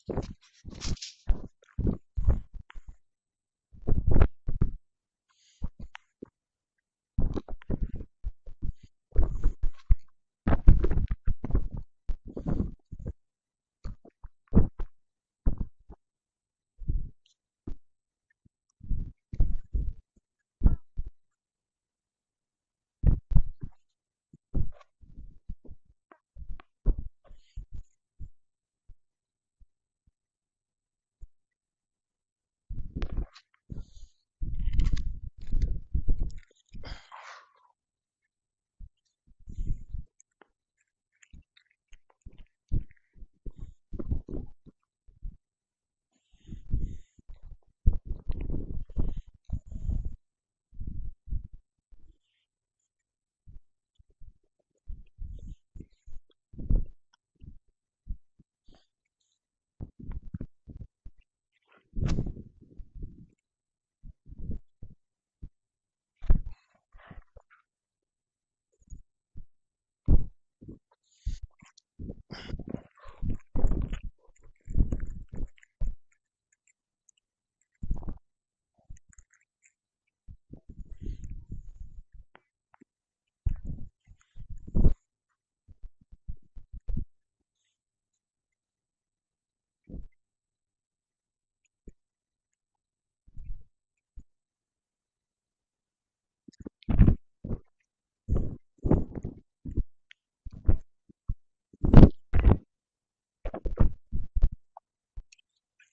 I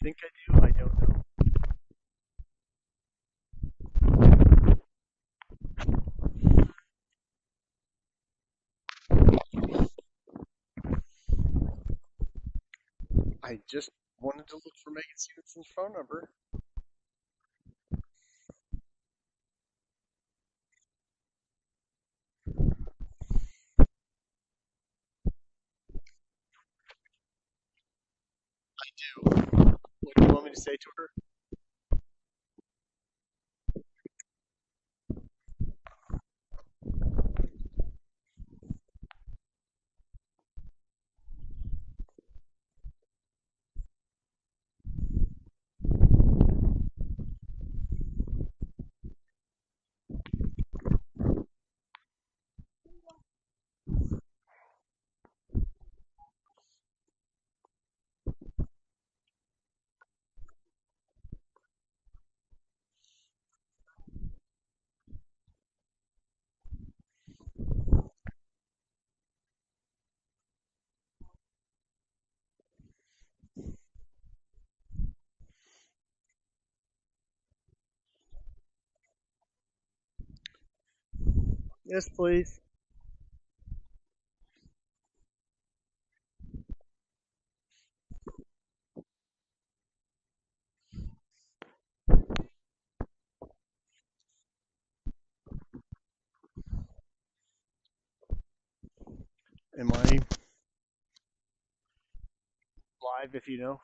think I do. I don't know. I just wanted to look for Megan Stevenson's phone number. What do you want me to say to her? Yes, please. Am I live if you know?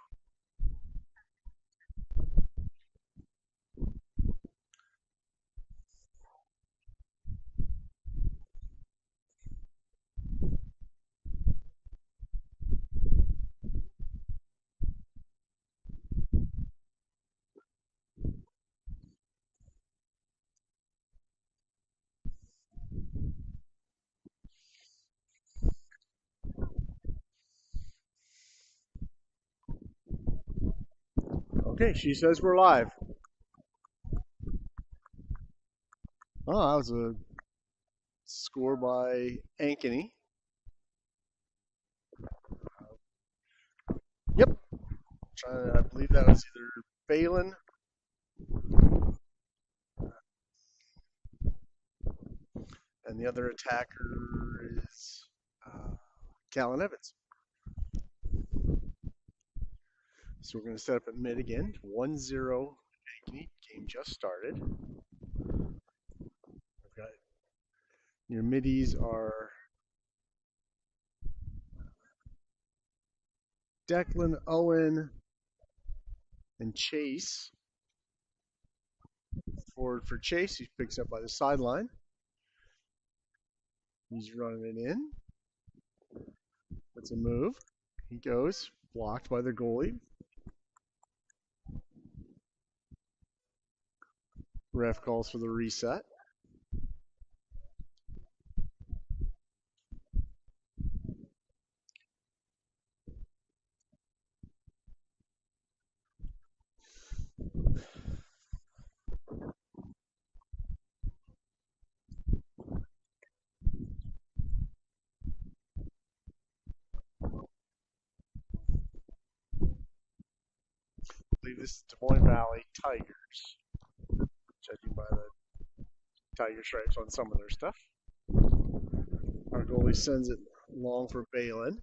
Okay, she says we're live. Oh, that was a score by Ankeny. Yep. I believe that was either Balin and the other attacker is Callan Evans. So we're going to set up at mid again. 1-0 Ankeny. Game just started. I've got your middies are Declan, Owen, and Chase. Forward for Chase. He picks up by the sideline. He's running it in. That's a move. He goes. Blocked by the goalie. Ref calls for the reset. I believe this is Des Moines Valley Tigers, judging by the tiger stripes on some of their stuff. Our goalie sends it long for Balin.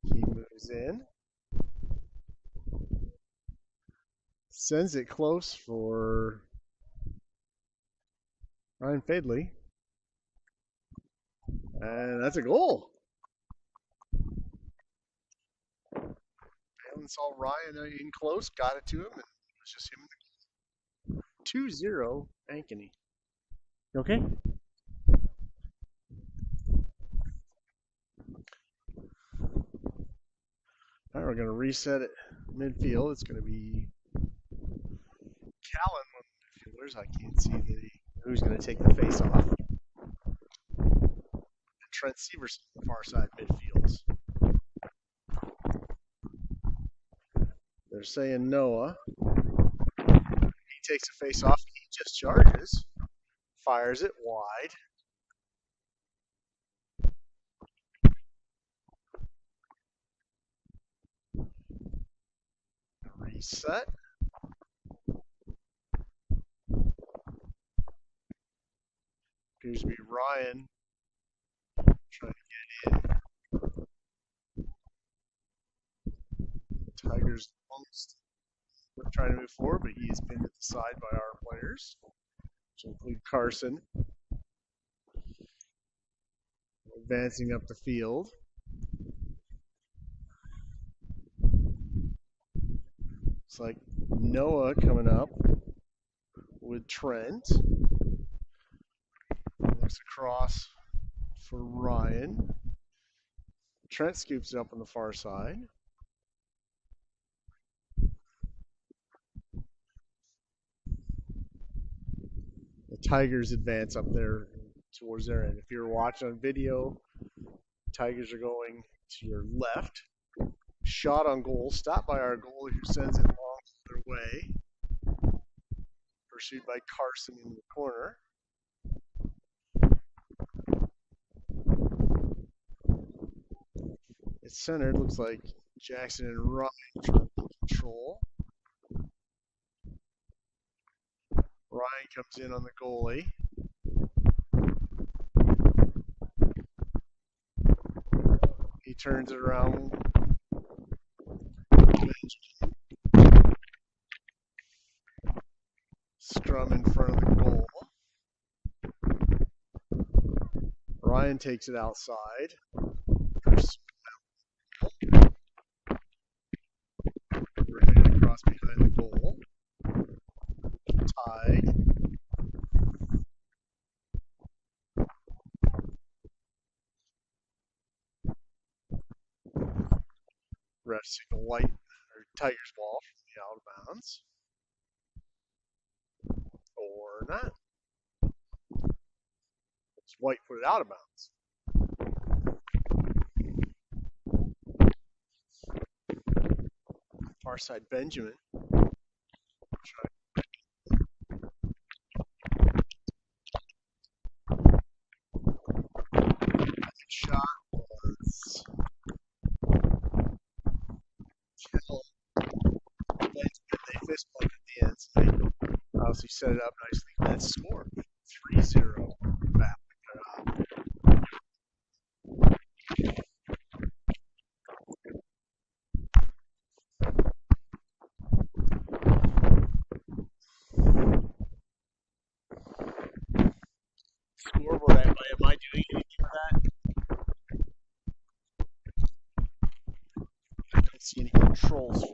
He moves in. Sends it close for Ryan Fadley. And that's a goal. Balin saw Ryan in close, got it to him, and it was just him. 2-0 Ankeny. Okay? All right, we're going to reset it midfield. It's going to be Callan on the midfielders. I can't see who's going to take the face off. And Trent Severson on the far side midfields. They're saying Noah. He takes a face off. He just charges. Fires it wide. Reset. Appears to be Ryan trying to get in. Tigers almost trying to move forward, but he is pinned to the side by our players, which include Carson. Advancing up the field. Looks like Noah coming up with Trent. Looks across for Ryan. Trent scoops it up on the far side. The Tigers advance up there towards their end. If you're watching on video, Tigers are going to your left. Shot on goal, stopped by our goalie who sends it long their way. Pursued by Carson in the corner. It's centered, looks like Jackson and Ryan trying to control. Ryan comes in on the goalie. He turns it around. Scrum in front of the goal. Ryan takes it outside. Right across behind the goal. Tied. Ref signal white or Tigers ball from the out of bounds. Or not. It's white put it out of bounds. Far side Benjamin. Shot was they fist bumped at the end. So they obviously set it up nicely. That's score 3-0 back. Scoreboard, am I doing anything for that? I don't see any controls for it.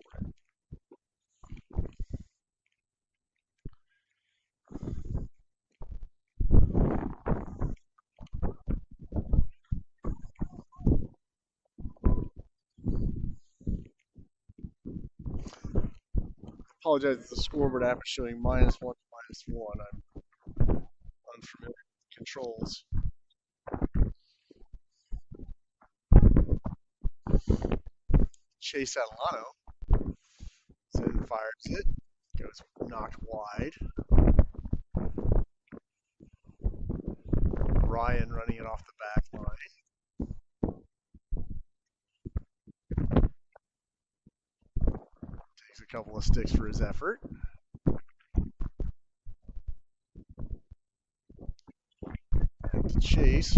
Apologize if the scoreboard app is showing -1 to this one. I'm unfamiliar with controls. Chase Adelano then fires it. Goes knocked wide. Ryan running it off the back line. Takes a couple of sticks for his effort. Back to Chase.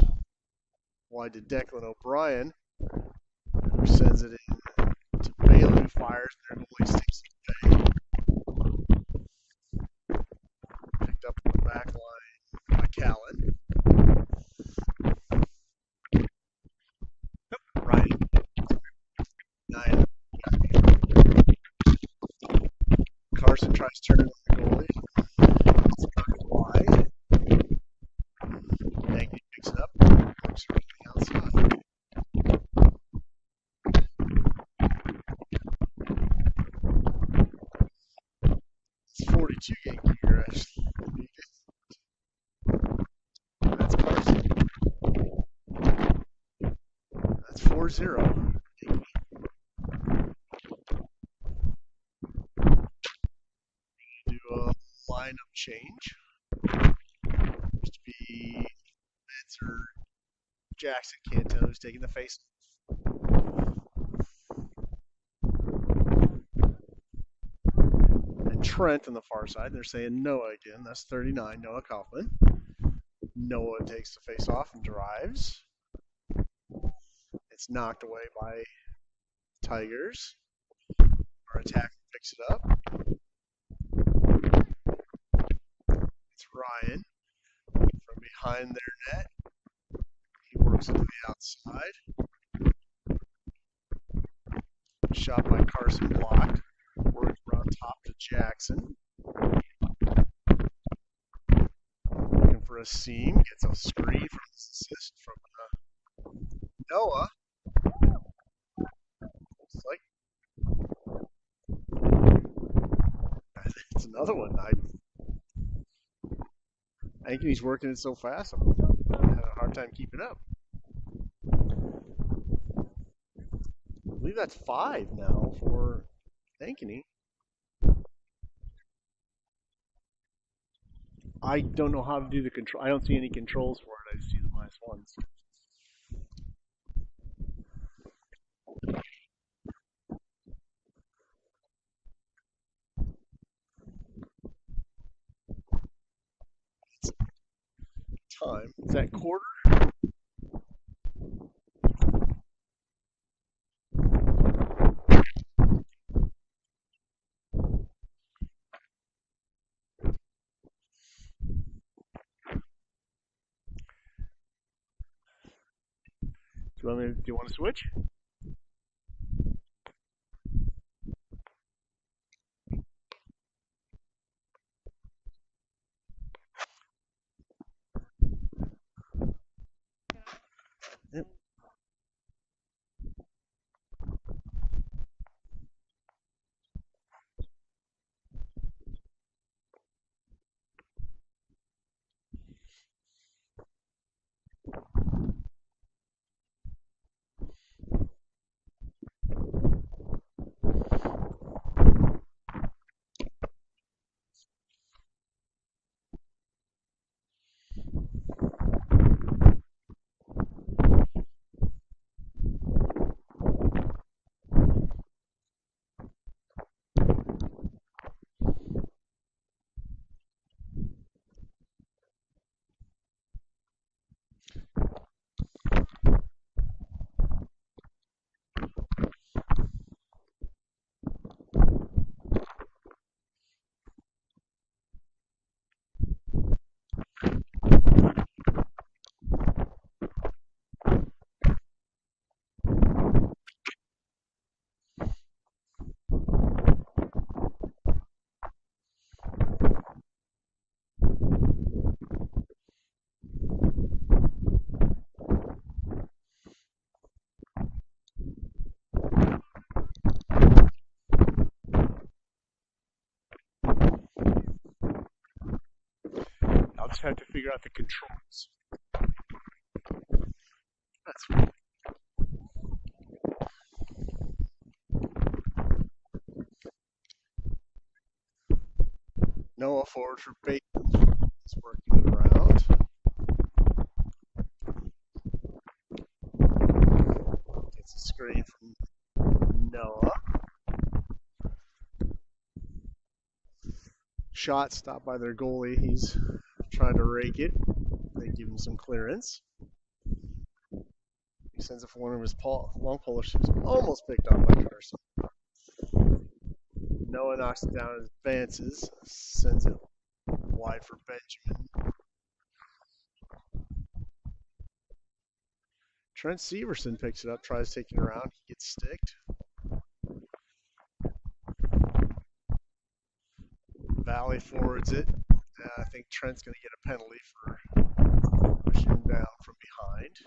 Wide to Declan O'Brien, who sends it in to Bailey, who fires, and their goalie sticks it away. Picked up on the back line by Callan. Ryan. 9. Carson tries to turn it on the goalie. It's wide. Ankeny picks it up. Works around the outside. It's 42 Yankee here, actually. That's Carson. That's 4-0. Do a lineup change. Used to be Spencer Jackson Canto who's taking the face. And Trent on the far side. They're saying Noah again. That's 39, Noah Kaufman. Noah takes the face off and drives. It's knocked away by Tigers. Our attacker picks it up. It's Ryan from behind their net. He works it to the outside. Shot by Carson blocked. Works around top to Jackson. Looking for a seam. Gets a screen from his assist from Noah. Looks like it's another one. Ankeny's working it so fast, I'm having a hard time keeping up. I believe that's 5 now for Ankeny. I don't know how to do the control. I don't see any controls for it. I just see the -1s. It's time. Is that quarter? Do you want to switch? Yep. just have to figure out the controls. That's Noah forward for bait. He's working it around. Gets a screen from Noah. Shot stopped by their goalie. He's trying to rake it. They give him some clearance. He sends it for one of his long polar shoots. Almost picked off by Carson. Noah knocks it down, advances, sends it wide for Benjamin. Trent Severson picks it up, tries taking it around. He gets sticked. Valley forwards it. I think Trent's going to get a penalty for pushing him down from behind.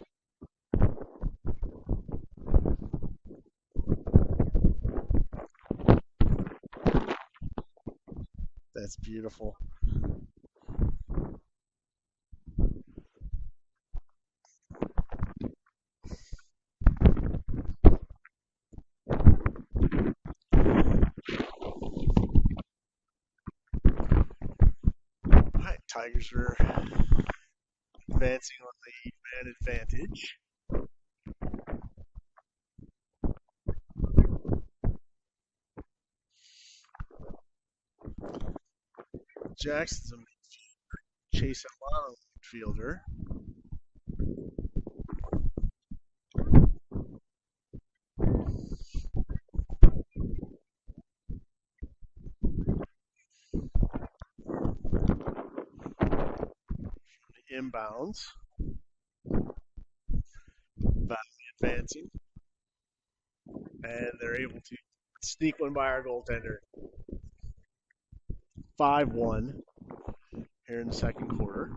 That's beautiful. All right, Tigers are advancing on the man advantage. Jackson's a midfielder. Chase Alano, midfielder. Inbounds. Valley advancing. And they're able to sneak one by our goaltender. 5-1 here in the second quarter.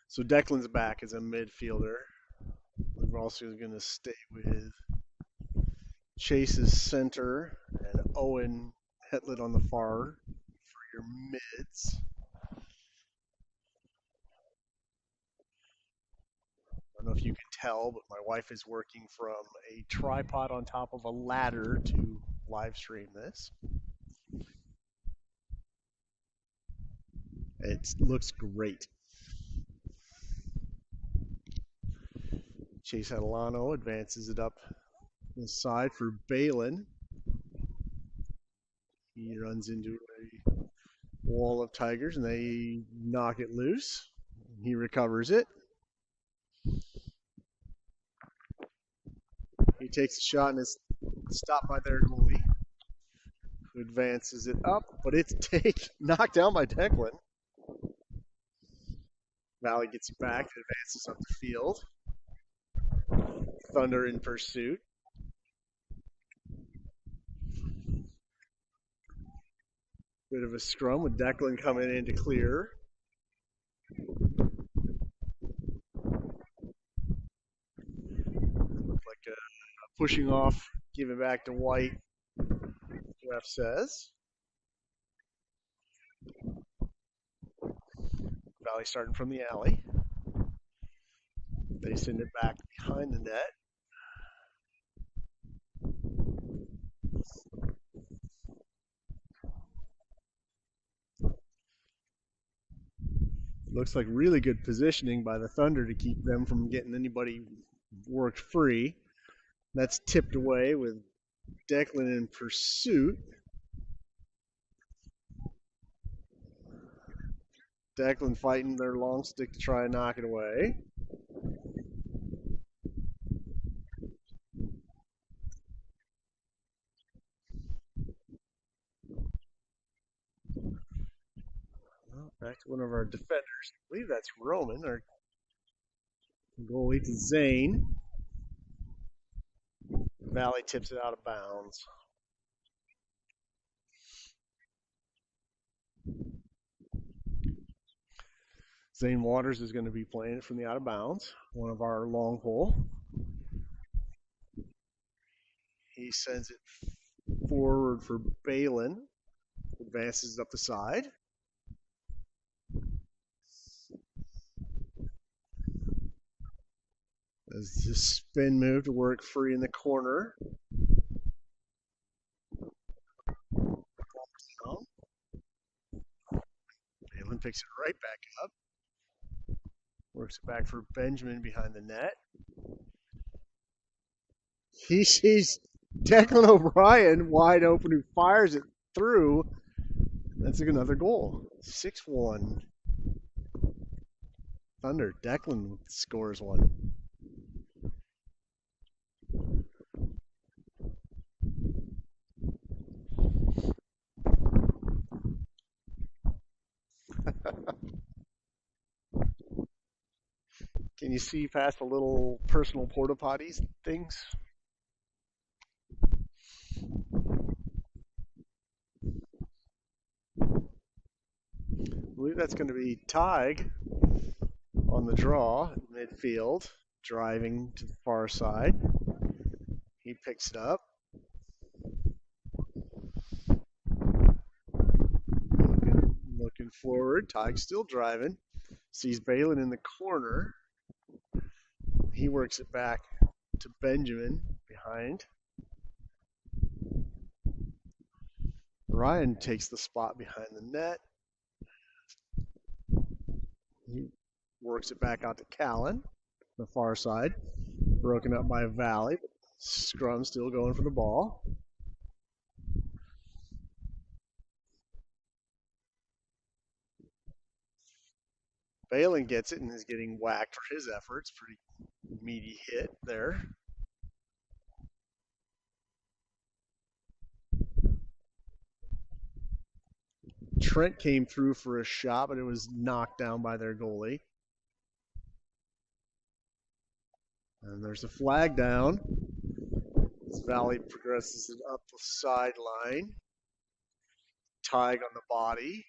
So Declan's back as a midfielder. We're also going to stay with Chase's center and Owen Hetlet on the far for your mids. I don't know if you can tell, but my wife is working from a tripod on top of a ladder to live stream this. It looks great. Chase Adelano advances it up the side for Balin. He runs into a wall of Tigers and they knock it loose. He recovers it. He takes a shot and is stopped by their goalie, who advances it up, but it's knocked down by Declan. Valley gets it back, advances up the field. Thunder in pursuit. Bit of a scrum with Declan coming in to clear. Looked like a pushing off, giving back to White, ref says. Valley starting from the alley. They send it back behind the net. Looks like really good positioning by the Thunder to keep them from getting anybody worked free. That's tipped away with Declan in pursuit. Declan fighting their long stick to try and knock it away. Well, back to one of our defenders. I believe that's Roman, our goalie, to Zane. Valley tips it out of bounds. Zane Waters is going to be playing it from the out of bounds, one of our long hole. He sends it forward for Balin. Advances up the side. As the spin move to work free in the corner. Balin picks it right back up. Works it back for Benjamin behind the net. He sees Declan O'Brien wide open, who fires it through. That's another goal. 6-1. Thunder. Declan scores one. Can you see past the little personal porta potties things? I believe that's going to be Tig on the draw in midfield, driving to the far side. He picks it up. Looking forward. Tig's still driving. Sees Balin in the corner. He works it back to Benjamin behind. Ryan takes the spot behind the net. He works it back out to Callan, the far side. Broken up by Valley. Scrum still going for the ball. Balin gets it and is getting whacked for his efforts. Pretty meaty hit there. Trent came through for a shot, but it was knocked down by their goalie. And there's a flag down. As Valley progresses it up the sideline. Tig on the body.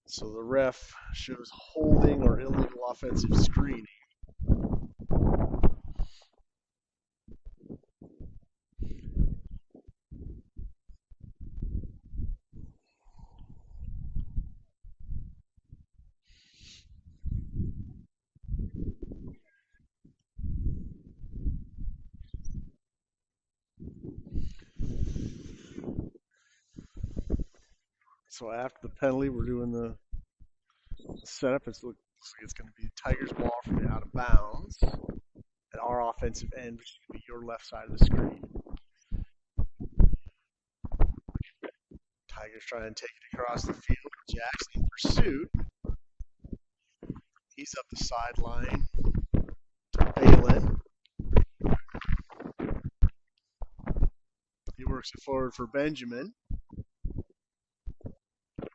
So the ref shows holding or illegal offensive screening. So after the penalty, we're doing the setup. It looks like it's going to be the Tigers' ball from out of bounds at our offensive end, which is going to be your left side of the screen. Tigers trying to take it across the field. Jackson in pursuit. He's up the sideline to Balin. He works it forward for Benjamin.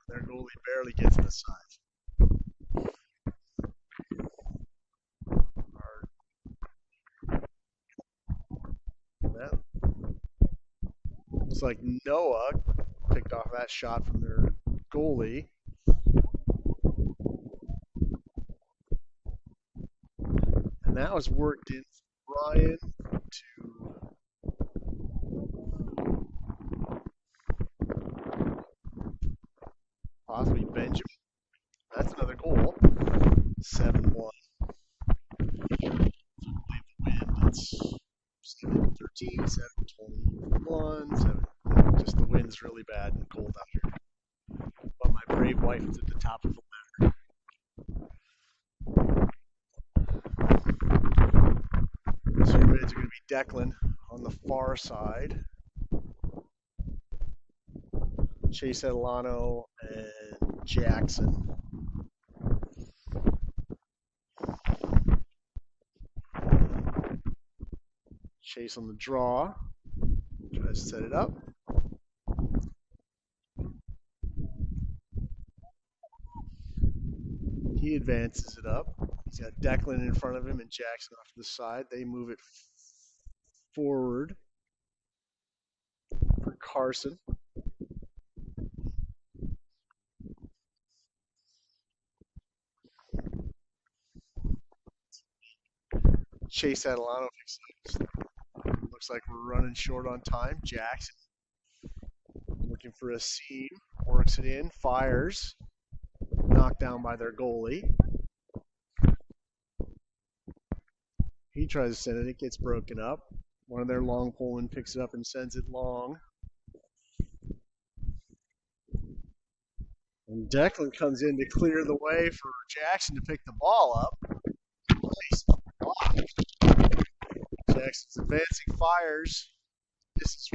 Their goalie barely gets inside. That looks like Noah picked off that shot from their goalie. And that was worked in Ryan to possibly Benjamin. That's another goal. 7-1. It's 7-13, 7-21, 7. Just the wind's really bad and cold out here. But my brave wife is at the top of the ladder. So your mids are going to be Declan on the far side. Chase Adelano and Jackson. Chase on the draw. Tries to set it up. He advances it up. He's got Declan in front of him and Jackson off to the side. They move it forward for Carson. Chase Adelano picks it up. Looks like we're running short on time. Jackson looking for a seam, works it in, fires, knocked down by their goalie. He tries to send it, it gets broken up. One of their long polemen picks it up and sends it long. And Declan comes in to clear the way for Jackson to pick the ball up. Nice block. Jackson's advancing, fires. This is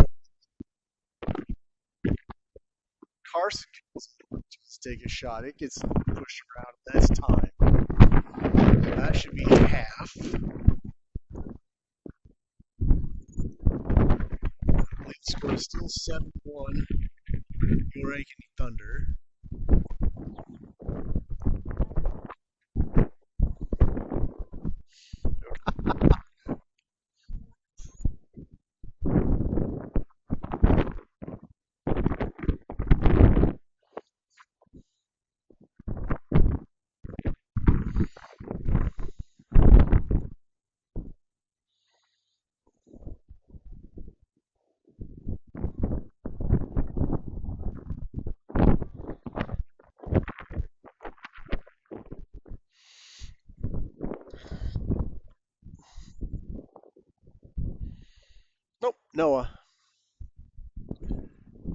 Carson comes to take a shot. It gets pushed around. That's time. That should be half. Lead score is still 7-1. Your Ankeny Thunder. Nope, Noah.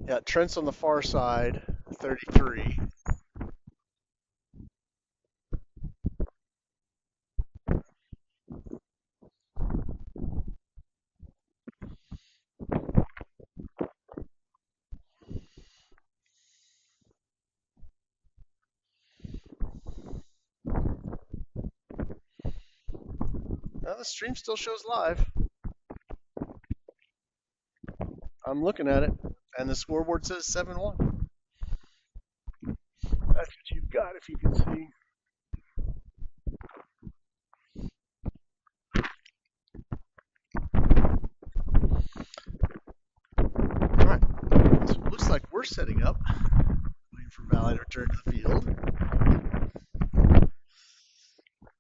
Yeah, Trent's on the far side, 33. Now the stream still shows live. I'm looking at it, and the scoreboard says 7-1. That's what you've got if you can see. Alright, so it looks like we're setting up. Waiting for Valley to return to the field.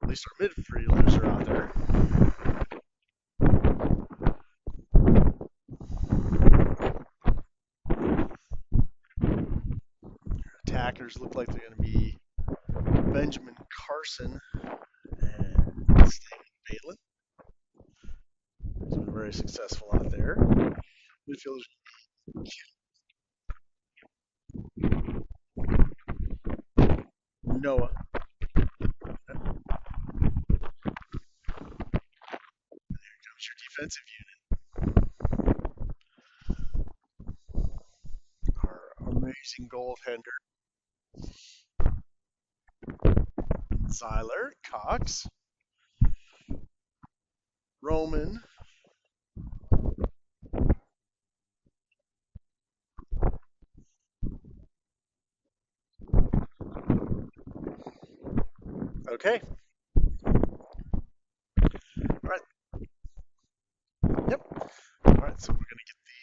At least our midfielders are out there. Attackers look like they're going to be Benjamin Carson and Stan Balin. He's been very successful out there. Midfielders. Noah. There comes your defensive unit. Our amazing goaltender. Seiler, Cox, Roman, okay. All right. Yep. All right, so we're going to get the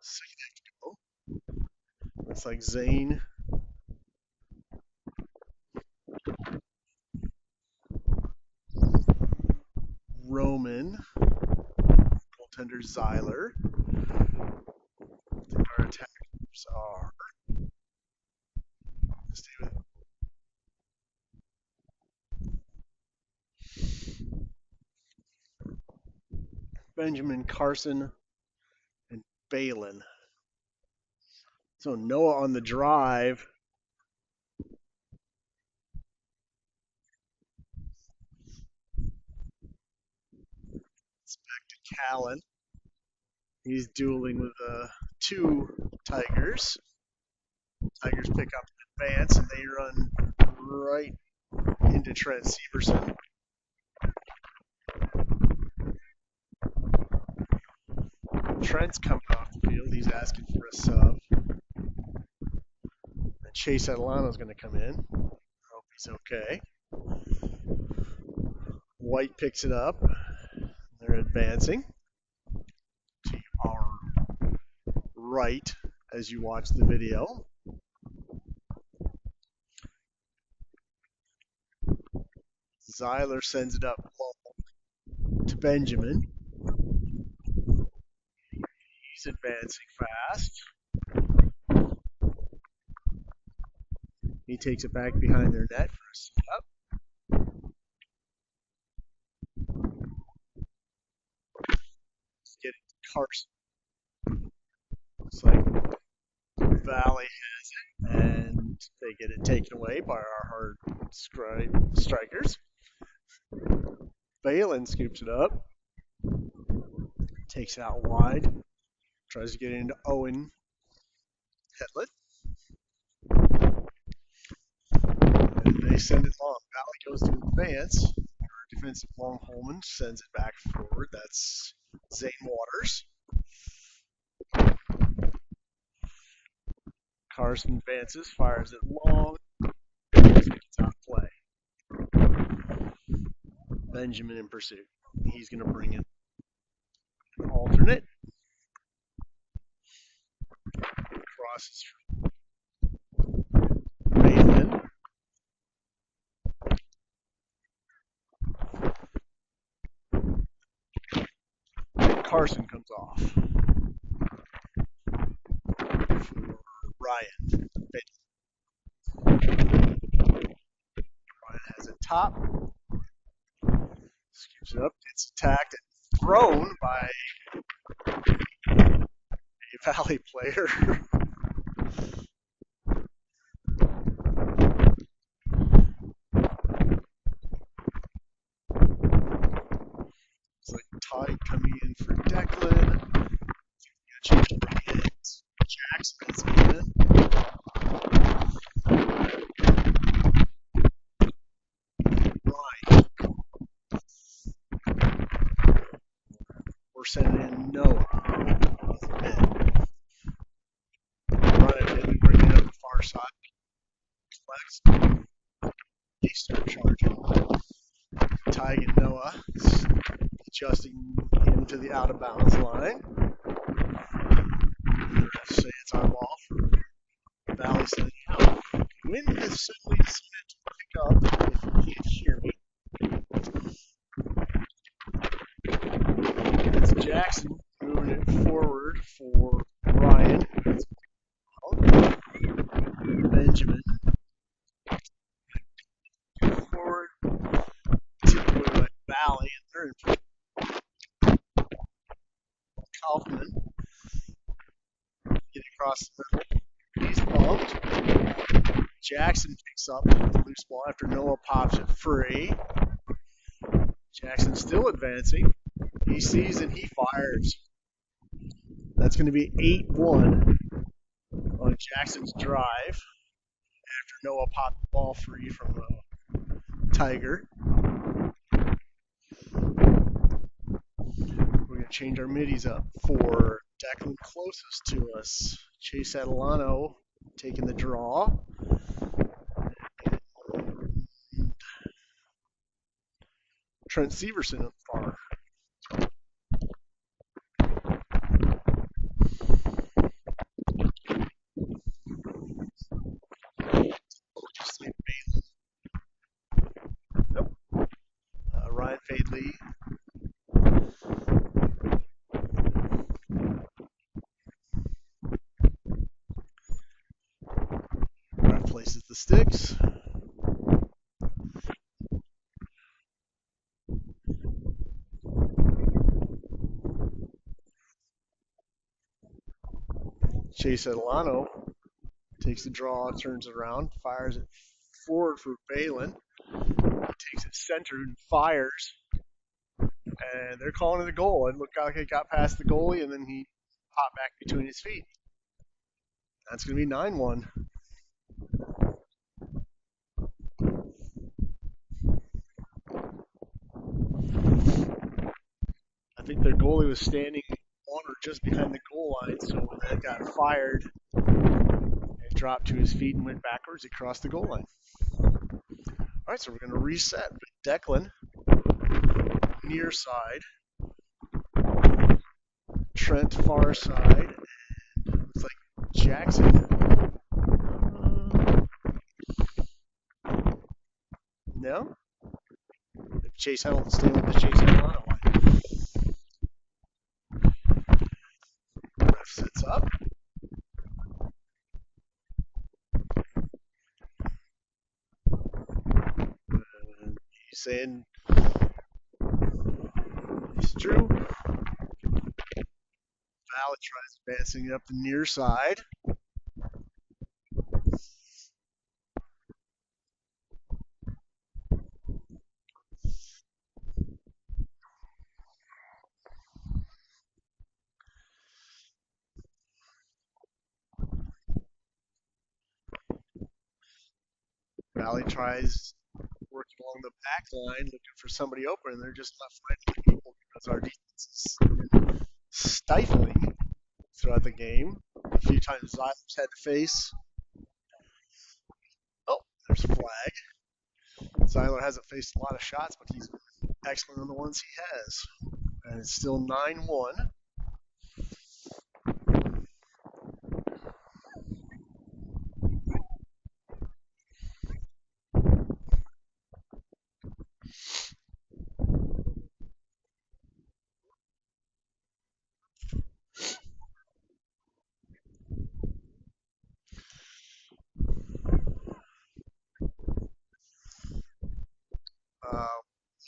second act to go. Looks like Zane. Roman. Goaltender Zeiler. I think our attackers are. Stay with it. Benjamin Carson and Balin. So Noah on the drive. It's back to Callan. He's dueling with two Tigers. Tigers pick up an advance and they run right into Trent Severson. Trent's coming off the field. He's asking for a sub. And Chase Adelano's going to come in. Hope he's okay. White picks it up. They're advancing to our right as you watch the video. Zeiler sends it up long. to Benjamin. He's advancing fast. He takes it back behind their net for a setup. Let's get it to Carson. Looks like Valley has it, and they get it taken away by our hard strikers. Balin scoops it up, takes it out wide, tries to get it into Owen Hetlet. And they send it long. Valley goes to advance. Our defensive long Holman sends it back forward. That's Zane Waters. Carson advances, fires it long, gets out of play. Benjamin in pursuit. He's going to bring in an alternate. Crosses from Balin. Carson comes off for Ryan. Ryan has it top. Scoops it up. It's attacked and thrown by a Valley player. It's like Todd coming in for Declan. Change the hands. Jackson is in. Ryan. We're sending in Noah. Ryan didn't bring it up the far side. Collects. They start charging. Tig and Noah adjusting him to the out of bounds line. Say it's our ball for Valley sending out. Wind has suddenly decided to pick up if you can't hear me. It's Jackson moving it forward for Ryan. Benjamin. Forward. Tipped away by Valley. And they're in Kaufman. Get across the middle. He's bumped. Jackson picks up the loose ball after Noah pops it free. Jackson still advancing. He sees and he fires. That's going to be 8-1 on Jackson's drive after Noah popped the ball free from Tiger. We're going to change our middies up for Declan closest to us. Chase Adelano taking the draw. Trent Severson in the far. Nope. Ryan Fadley. Ryan places the sticks. Chase Adelano takes the draw, turns it around, fires it forward for Balin. Takes it centered and fires. And they're calling it a goal. It looked like it got past the goalie, and then he popped back between his feet. That's going to be 9-1. I think their goalie was standing on or just behind the goal line, so when that got fired, it dropped to his feet and went backwards across the goal line. All right, so we're going to reset. Declan, near side. Trent, far side. And looks like Jackson. No? Chase Hamilton staying with the Chase Hamilton line. gets up. And he's saying it's true. Valley tries advancing up the near side. Valley tries working along the back line, looking for somebody open, and they're just not finding people because our defense is stifling throughout the game. A few times Zyler's had to face. Oh, there's a flag. Zyler hasn't faced a lot of shots, but he's excellent on the ones he has. And it's still 9-1.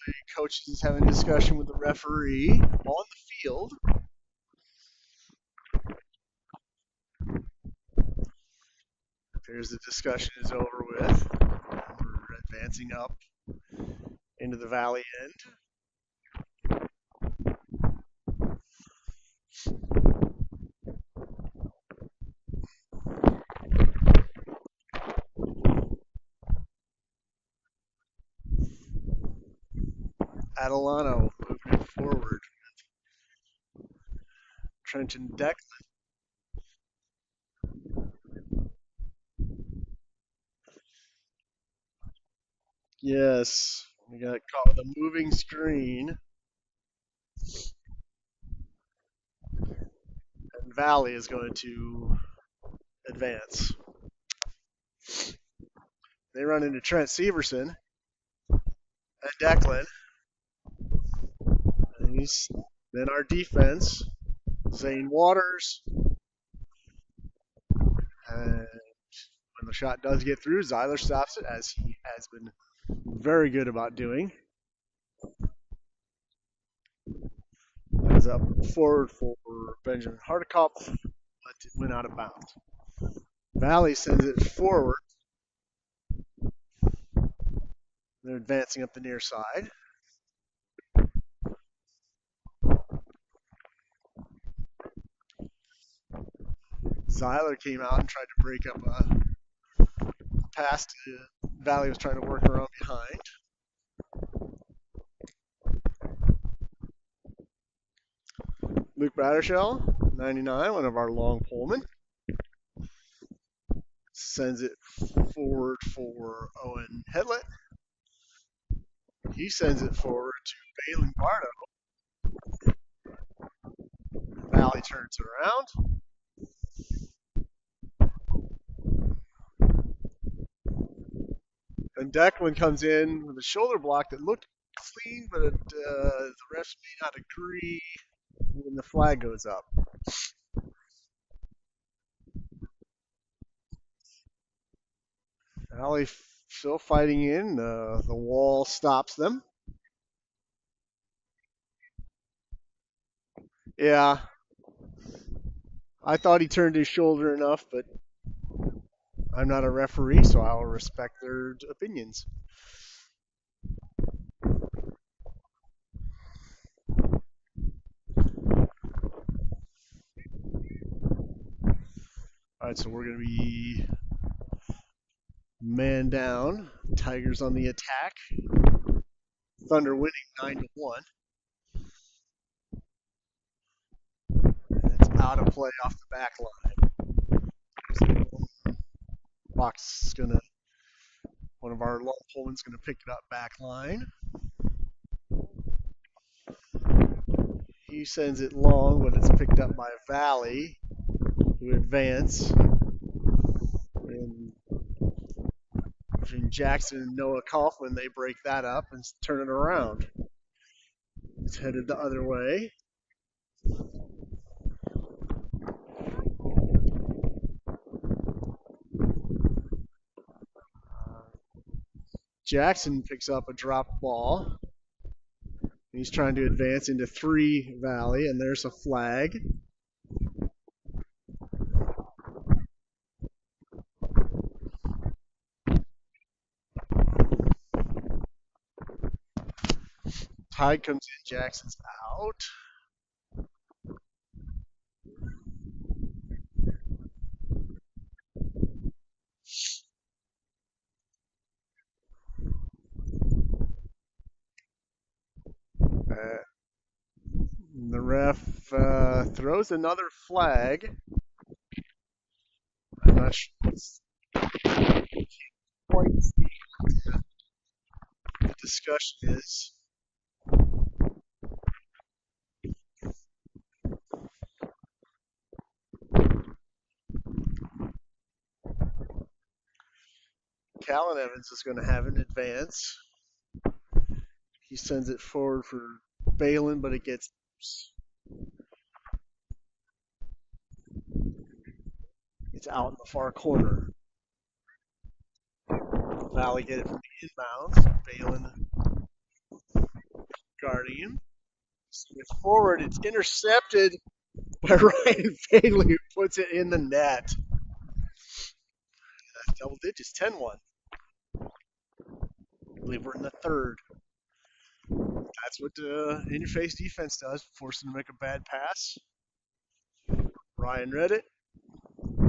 The coach is having a discussion with the referee on the field. Appears the discussion is over with. We're advancing up into the valley end. Adelano moving forward. Trenton Declan. Yes, we got caught with a moving screen. And Valley is going to advance. They run into Trent Severson and Declan. And then our defense, Zane Waters. And when the shot does get through, Zyler stops it, as he has been very good about doing. As up forward for Benjamin Hardikoff, but it went out of bounds. Valley sends it forward. They're advancing up the near side. Zyler came out and tried to break up a pass. Valley was trying to work around behind. Luke Battershell, 99, one of our long polemen, sends it forward for Owen Hedlett. He sends it forward to Balin Bardo. Valley turns it around. And Declan comes in with a shoulder block that looked clean, but the refs may not agree when the flag goes up. Valley still fighting in. The wall stops them. Yeah. I thought he turned his shoulder enough, but I'm not a referee, so I'll respect their opinions. All right, so we're going to be man down. Tigers on the attack. Thunder winning 9-1. It's out of play off the back line. So Box is going to, one of our long Pullman's going to pick it up back line. He sends it long, but it's picked up by Valley, who advance. And between Jackson and Noah Kaufman, they break that up and turn it around. It's headed the other way. Jackson picks up a drop ball. He's trying to advance into 3 Valley, and there's a flag. Tide comes in, Jackson's out. Uh, the ref throws another flag. I'm not sure what's quite the discussion is. Callan Evans is going to have an advance. He sends it forward for Balin, but it gets it's out in the far corner. Valley get it from the inbounds. Balin guarding him. It's forward. It's intercepted by Ryan Bailey, who puts it in the net. That's double digits, 10-1. I believe we're in the third. That's what in-your-face defense does, forcing to make a bad pass. Ryan read it,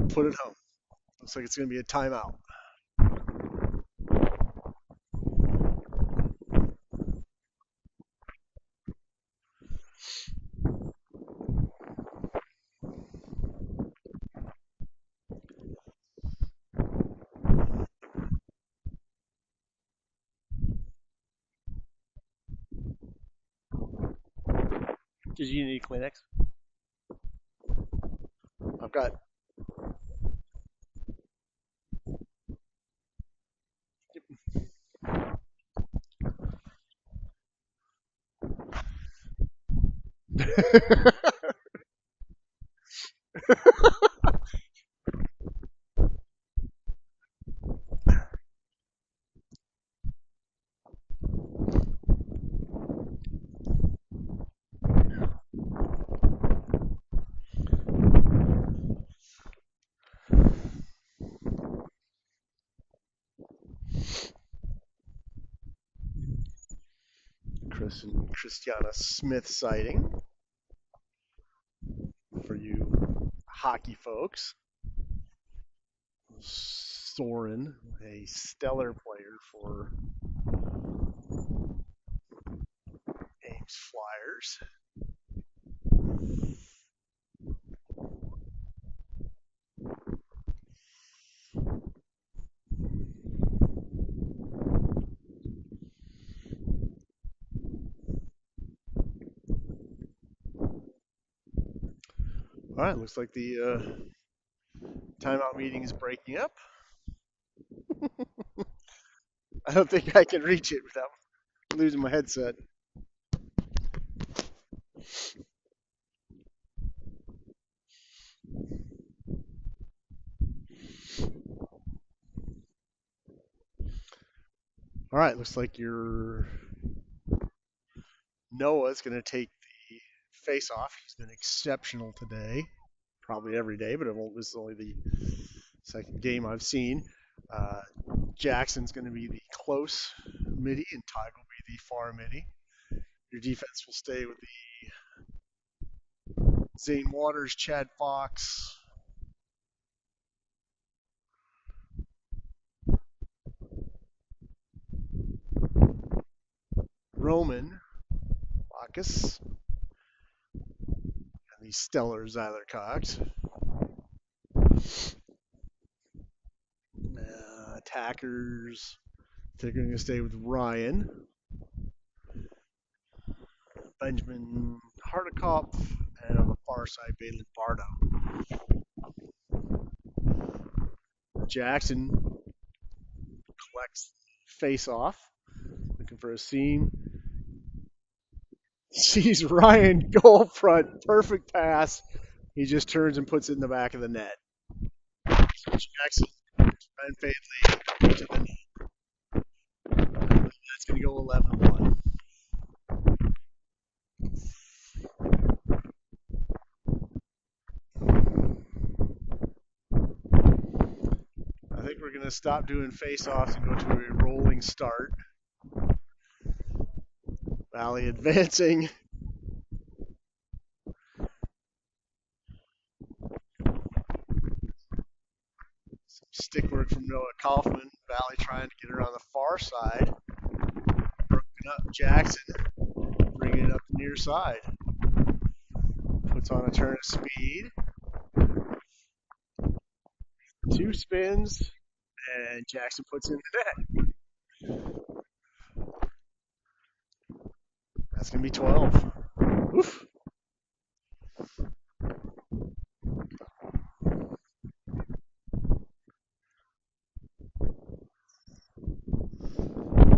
put it home. Looks like it's going to be a timeout. Did you need Kleenex? I've got. Christiana Smith sighting for you hockey folks. Soren, a stellar player for Ames Flyers. All right, looks like the timeout meeting is breaking up. I don't think I can reach it without losing my headset. All right, looks like your Noah's going to take the face-off. He's been exceptional today, probably every day, but this is only the second game I've seen. Jackson's going to be the close midi, and Tig will be the far midi. Your defense will stay with the Zane Waters, Chad Fox, Roman, Bacchus, and the stellar Zyler Cox. Attackers, they're going to stay with Ryan, Benjamin Hardikoff, and on the far side, Balin Bardo. Jackson collects face off, looking for a seam. Sees Ryan go up front, perfect pass. He just turns and puts it in the back of the net. So Jackson and Fadley to the net. going to go 11-1. I think we're going to stop doing face-offs and go to a rolling start. Valley advancing. Some stick work from Noah Kaufman. Valley trying to get her on the far side. Broken up Jackson. Bringing it up the near side. Puts on a turn of speed. 2 spins. And Jackson puts in the net. That's going to be 12. Oof.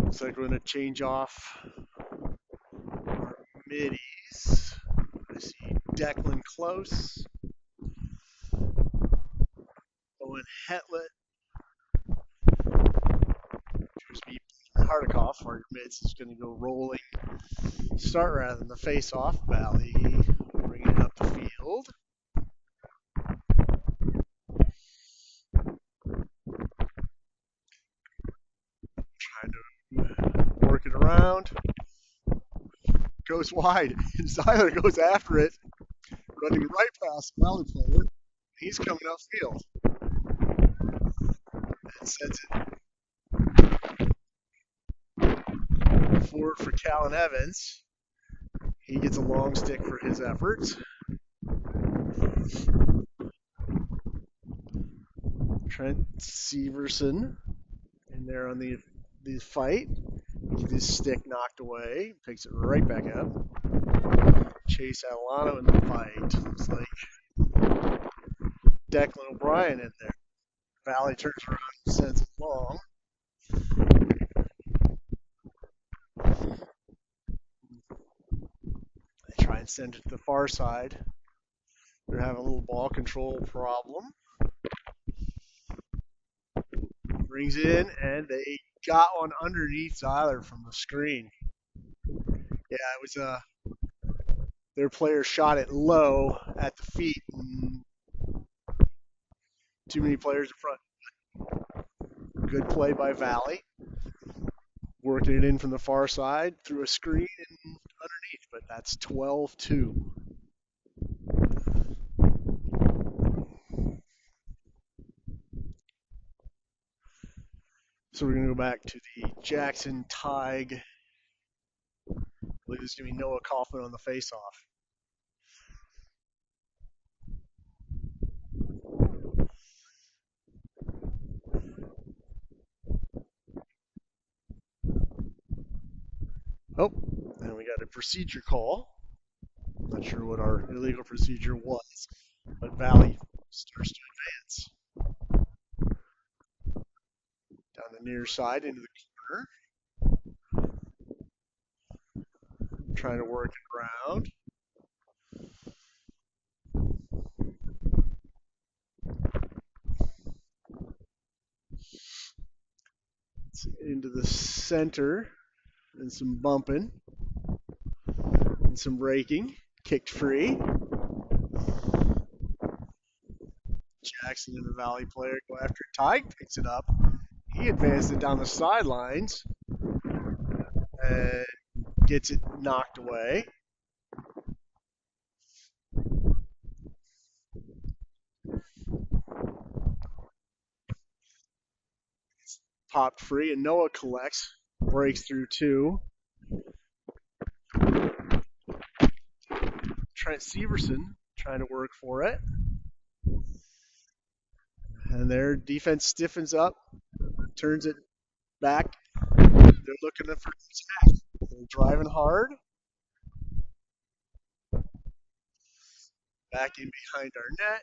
Looks like we're going to change off our middies. I see Declan Close. Owen Hetlett. Choose me Hardikoff. Our mids is going to go rolling start rather than the face-off. Valley bringing it up the field. Trying to work it around. Goes wide. Zyler goes after it. Running right past Valley player. He's coming upfield. And sends it forward for Callan Evans. He gets a long stick for his efforts. Trent Severson in there on the fight. Gets his stick knocked away. Picks it right back up. Chase Adelano in the fight. Looks like Declan O'Brien in there. Valley turns around and sends it long. They try and send it to the far side. They're having a little ball control problem. Brings in, and they got one underneath Zyler from the screen. Yeah, it was their player shot it low at the feet. And too many players in front. Good play by Valley. Working it in from the far side through a screen and underneath, but that's 12-2. So we're going to go back to the Jackson Tig. I believe it's going to be Noah Kaufman on the face-off. Oh, and we got a procedure call. Not sure what our illegal procedure was, but Valley starts to advance. Down the near side into the corner. Trying to work it around. It's into the center and some bumping and some raking. Kicked free. Jackson and the Valley player go after it. Tig picks it up. He advances it down the sidelines and gets it knocked away. It's popped free, and Noah collects, breaks through 2. Trent Severson trying to work for it. And their defense stiffens up, turns it back. They're looking for attack. They're driving hard. Back in behind our net.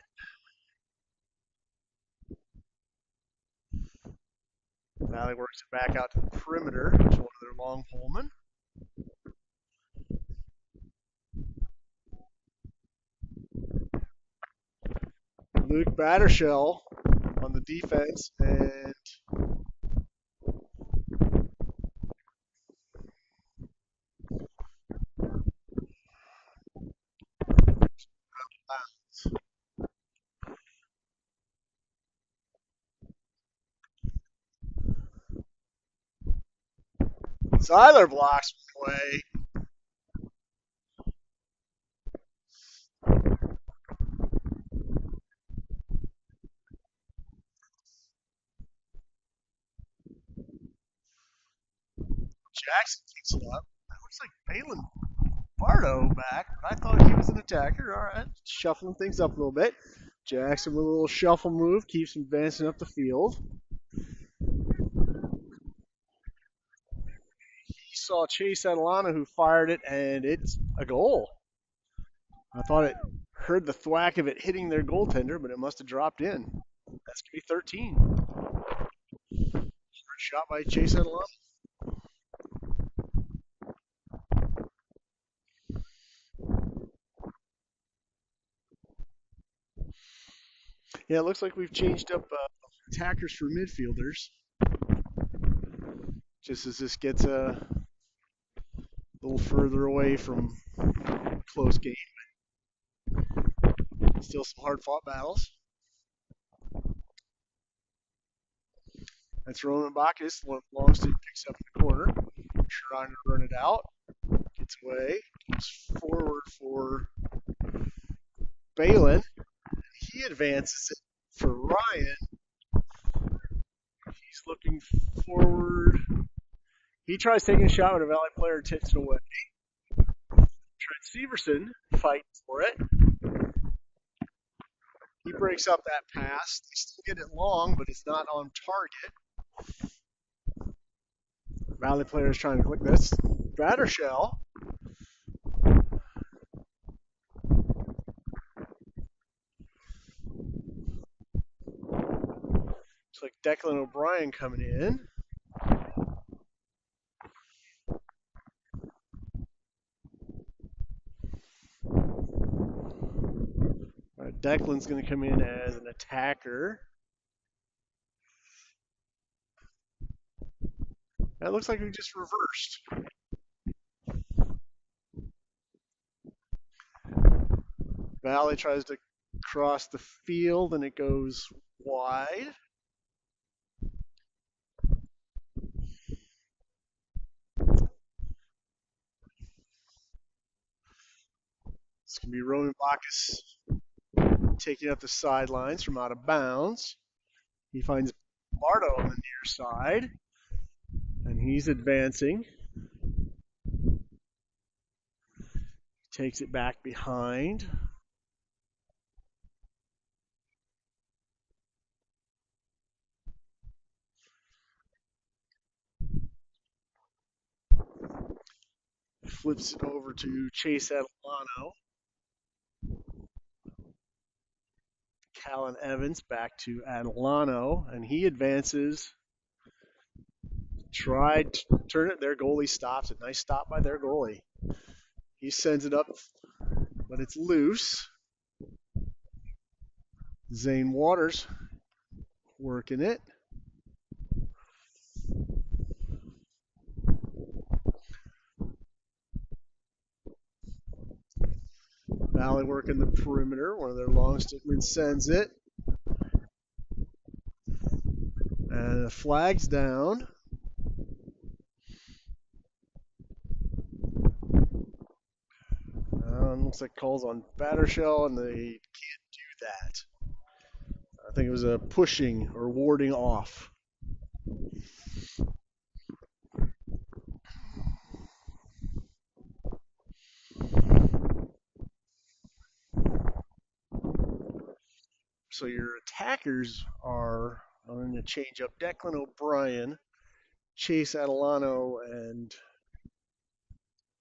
Valley works it back out to the perimeter to one of their long polemen. Luke Battershell on the defense, and Seiler blocks away. Jackson picks it up. That looks like Balin Bardo back, but I thought he was an attacker. All right, shuffling things up a little bit. Jackson with a little shuffle move keeps him advancing up the field. He saw Chase Adelana who fired it, and it's a goal. I thought it heard the thwack of it hitting their goaltender, but it must have dropped in. That's going to be 13. Shot by Chase Adelana. Yeah, it looks like we've changed up attackers for midfielders. Just as this gets a little further away from close game. Still some hard fought battles. That's Roman Bacchus. Long stick picks up the corner. Trying to run it out. Gets away. Keeps forward for Balin. He advances it for Ryan. He's looking forward. He tries taking a shot, but a Valley player tips it away. Trent Severson fights for it. He breaks up that pass. They still get it long, but it's not on target. Valley player is trying to click this. Batter shell. Looks like Declan O'Brien coming in. Declan's going to come in as an attacker. That looks like we just reversed. Valley tries to cross the field and it goes wide. It's going to be Roman Bacchus taking up the sidelines from out of bounds. He finds Bardo on the near side, and he's advancing. Takes it back behind. Flips it over to Chase Adelano. Callan Evans back to Adelano, and he advances. Tried to turn it. Their goalie stops it. Nice stop by their goalie. He sends it up, but it's loose. Zane Waters working it. Valley working the perimeter. One of their long stickmen sends it. And the flag's down. Looks like calls on Battershell, and they can't do that. I think it was a pushing or warding off. So your attackers are, I'm going to change up Declan O'Brien, Chase Adelano, and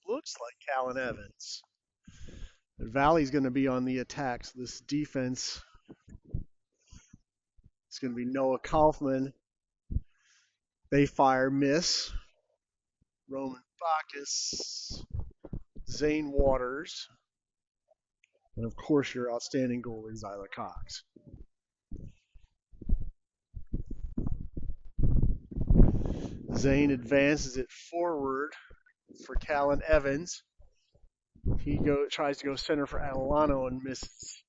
looks like Callan Evans. Valley's going to be on the attack, so this defense is going to be Noah Kaufman. They fire, miss. Roman Bacchus, Zane Waters, and of course your outstanding goalie, Zyler Cox. Zane advances it forward for Callan Evans. Tries to go center for Adelano and misses.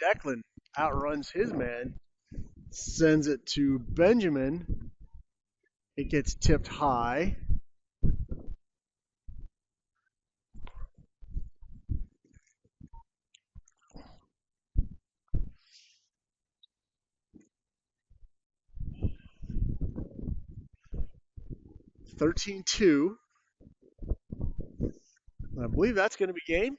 Declan outruns his man, sends it to Benjamin. It gets tipped high. (13-2). I believe that's going to be game.